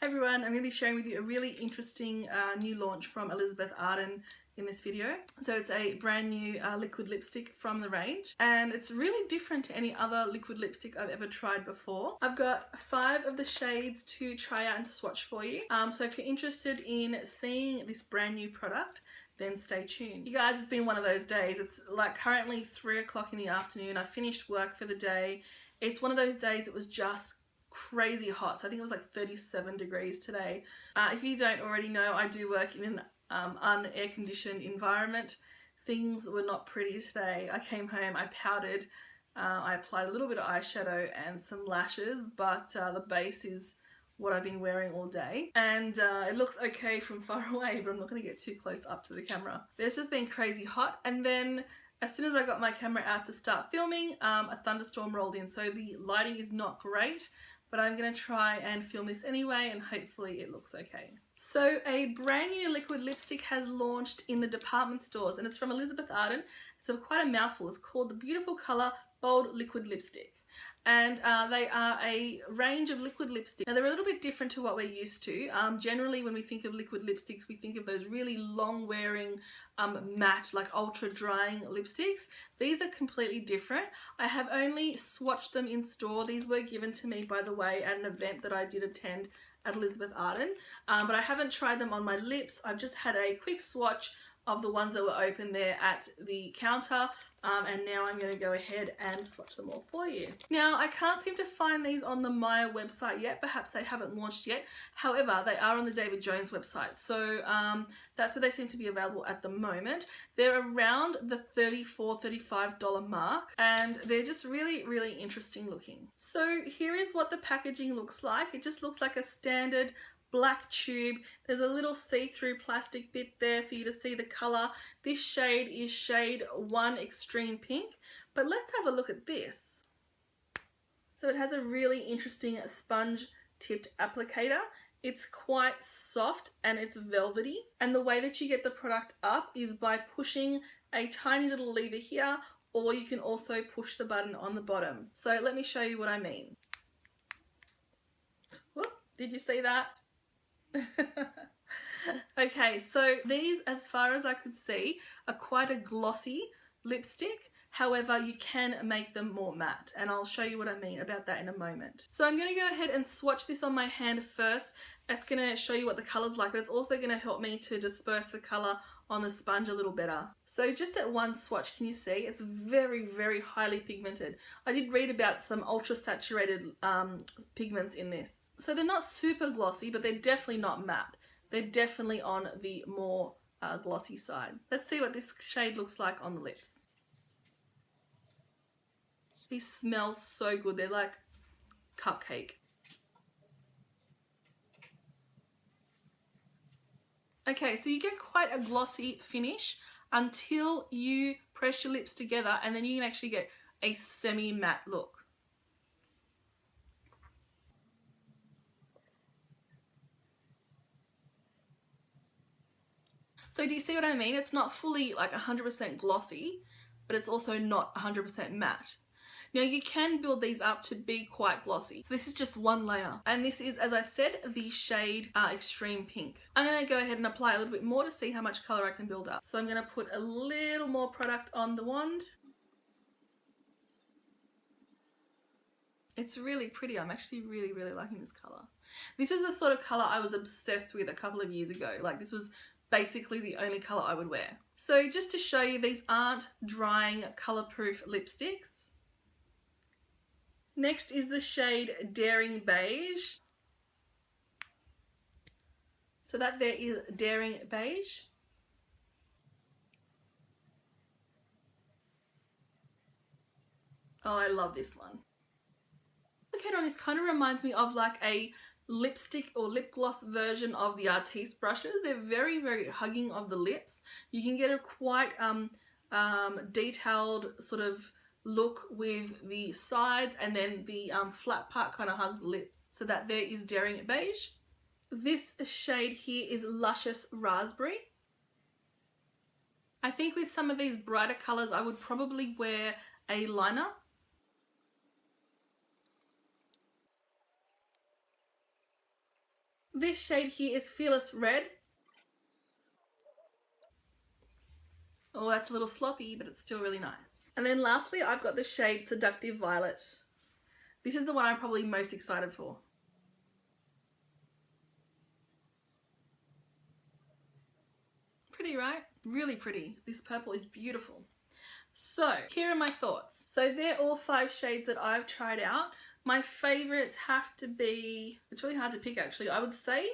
Hi everyone, I'm going to be sharing with you a really interesting new launch from Elizabeth Arden in this video. So it's a brand new liquid lipstick from the range, and it's really different to any other liquid lipstick I've ever tried before. I've got 5 of the shades to try out and swatch for you. So if you're interested in seeing this brand new product, then stay tuned. You guys, it's been one of those days. It's like currently 3 o'clock in the afternoon. I finished work for the day. It's one of those days that was just crazy hot. So I think it was like 37 degrees today. If you don't already know, I do work in an un-air conditioned environment. Things were not pretty today. I came home, I powdered, I applied a little bit of eyeshadow and some lashes, but the base is what I've been wearing all day, and it looks okay from far away, but I'm not going to get too close up to the camera. It's just been crazy hot, and then as soon as I got my camera out to start filming, a thunderstorm rolled in, so the lighting is not great, but I'm going to try and film this anyway, and hopefully it looks okay. So a brand new liquid lipstick has launched in the department stores, and it's from Elizabeth Arden. It's quite a mouthful. It's called the Beautiful Colour Bold Liquid Lipstick. And they are a range of liquid lipsticks. Now they're a little bit different to what we're used to. Generally when we think of liquid lipsticks, we think of those really long wearing matte, like ultra drying lipsticks. These are completely different. I have only swatched them in store. These were given to me, by the way, at an event that I did attend at Elizabeth Arden, but I haven't tried them on my lips. I've just had a quick swatch of the ones that were open there at the counter, and now I'm going to go ahead and swatch them all for you. Now, I can't seem to find these on the Maya website yet. Perhaps they haven't launched yet. However, they are on the David Jones website, so that's where they seem to be available at the moment. They're around the $34, $35 mark, and they're just really, really interesting looking. So here is what the packaging looks like. It just looks like a standard black tube. There's a little see-through plastic bit there for you to see the colour. This shade is shade 1 Extreme Pink, but let's have a look at this. So it has a really interesting sponge tipped applicator. It's quite soft and it's velvety, and the way that you get the product up is by pushing a tiny little lever here, or you can also push the button on the bottom. So let me show you what I mean. Whoop, did you see that? Okay, so these, as far as I could see, are quite a glossy lipstick. However, you can make them more matte, and I'll show you what I mean about that in a moment. So I'm going to go ahead and swatch this on my hand first. It's going to show you what the colour's like, but it's also going to help me to disperse the colour on the sponge a little better. So just at one swatch, can you see? It's very, very highly pigmented. I did read about some ultra saturated pigments in this. So they're not super glossy, but they're definitely not matte. They're definitely on the more glossy side. Let's see what this shade looks like on the lips. These smell so good. They're like cupcake. Okay, so you get quite a glossy finish until you press your lips together, and then you can actually get a semi-matte look. So do you see what I mean? It's not fully like 100% glossy, but it's also not 100% matte. Now you can build these up to be quite glossy. So this is just one layer. And this is, as I said, the shade Extreme Pink. I'm going to go ahead and apply a little bit more to see how much colour I can build up. So I'm going to put a little more product on the wand. It's really pretty. I'm actually really, really liking this colour. This is the sort of colour I was obsessed with a couple of years ago. Like, this was basically the only colour I would wear. So just to show you, these aren't drying colourproof lipsticks. Next is the shade Daring Beige. So that there is Daring Beige. Oh, I love this one. Look at on this, kind of reminds me of like a lipstick or lip gloss version of the Artiste brushes. They're very, very hugging of the lips. You can get a quite detailed sort of look with the sides, and then the flat part kind of hugs the lips. So that there is Daring Beige. This shade here is Luscious Raspberry. I think with some of these brighter colours I would probably wear a liner. This shade here is Fearless Red. Oh, that's a little sloppy, but it's still really nice. And then lastly, I've got the shade Seductive Violet. This is the one I'm probably most excited for. Pretty, right? Really pretty. This purple is beautiful. So here are my thoughts. So they're all 5 shades that I've tried out. My favorites have to be, it's really hard to pick actually. I would say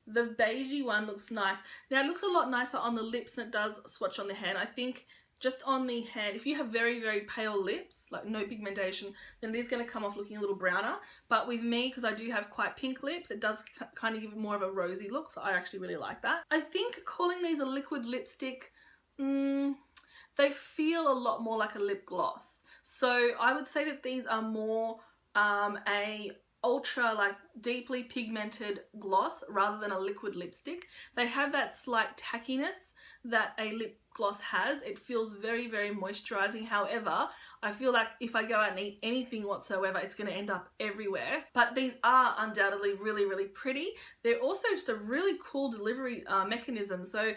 the beigey one looks nice. Now it looks a lot nicer on the lips than it does swatch on the hand. I think just on the hand, if you have very, very pale lips, like no pigmentation, then it is going to come off looking a little browner. But with me, because I do have quite pink lips, it does kind of give it more of a rosy look, so I actually really like that. I think calling these a liquid lipstick, they feel a lot more like a lip gloss. So I would say that these are more a ultra like deeply pigmented gloss rather than a liquid lipstick. They have that slight tackiness that a lip gloss has. It feels very, very moisturizing. However, I feel like if I go out and eat anything whatsoever, it's going to end up everywhere. But these are undoubtedly really, really pretty. They're also just a really cool delivery mechanism. So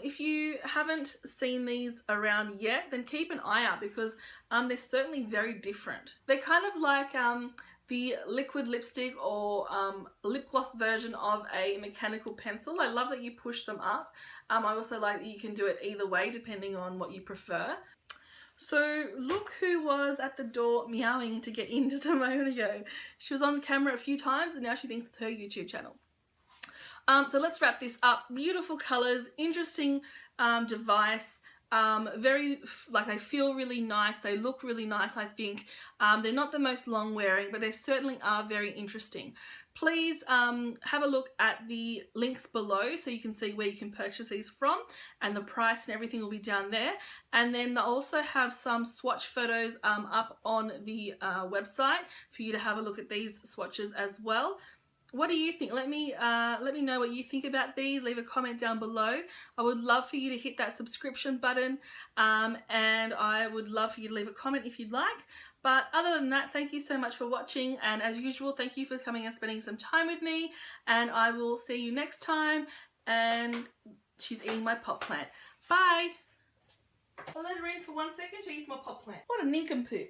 if you haven't seen these around yet, then keep an eye out because they're certainly very different. They're kind of like the liquid lipstick or lip gloss version of a mechanical pencil. I love that you push them up. I also like that you can do it either way depending on what you prefer. So look who was at the door meowing to get in just a moment ago. She was on camera a few times and now she thinks it's her YouTube channel. So let's wrap this up. Beautiful colors, interesting device. Very, like, they feel really nice, they look really nice. I think they're not the most long wearing, but they certainly are very interesting. Please have a look at the links below so you can see where you can purchase these from, and the price and everything will be down there. And then I'll also have some swatch photos up on the website for you to have a look at these swatches as well. What do you think? Let me know what you think about these. Leave a comment down below. I would love for you to hit that subscription button, and I would love for you to leave a comment if you'd like. But other than that, thank you so much for watching, and as usual, thank you for coming and spending some time with me, and I will see you next time. And she's eating my pot plant. Bye! I'll let her in for 1 second. She eats my pot plant. What a nincompoop.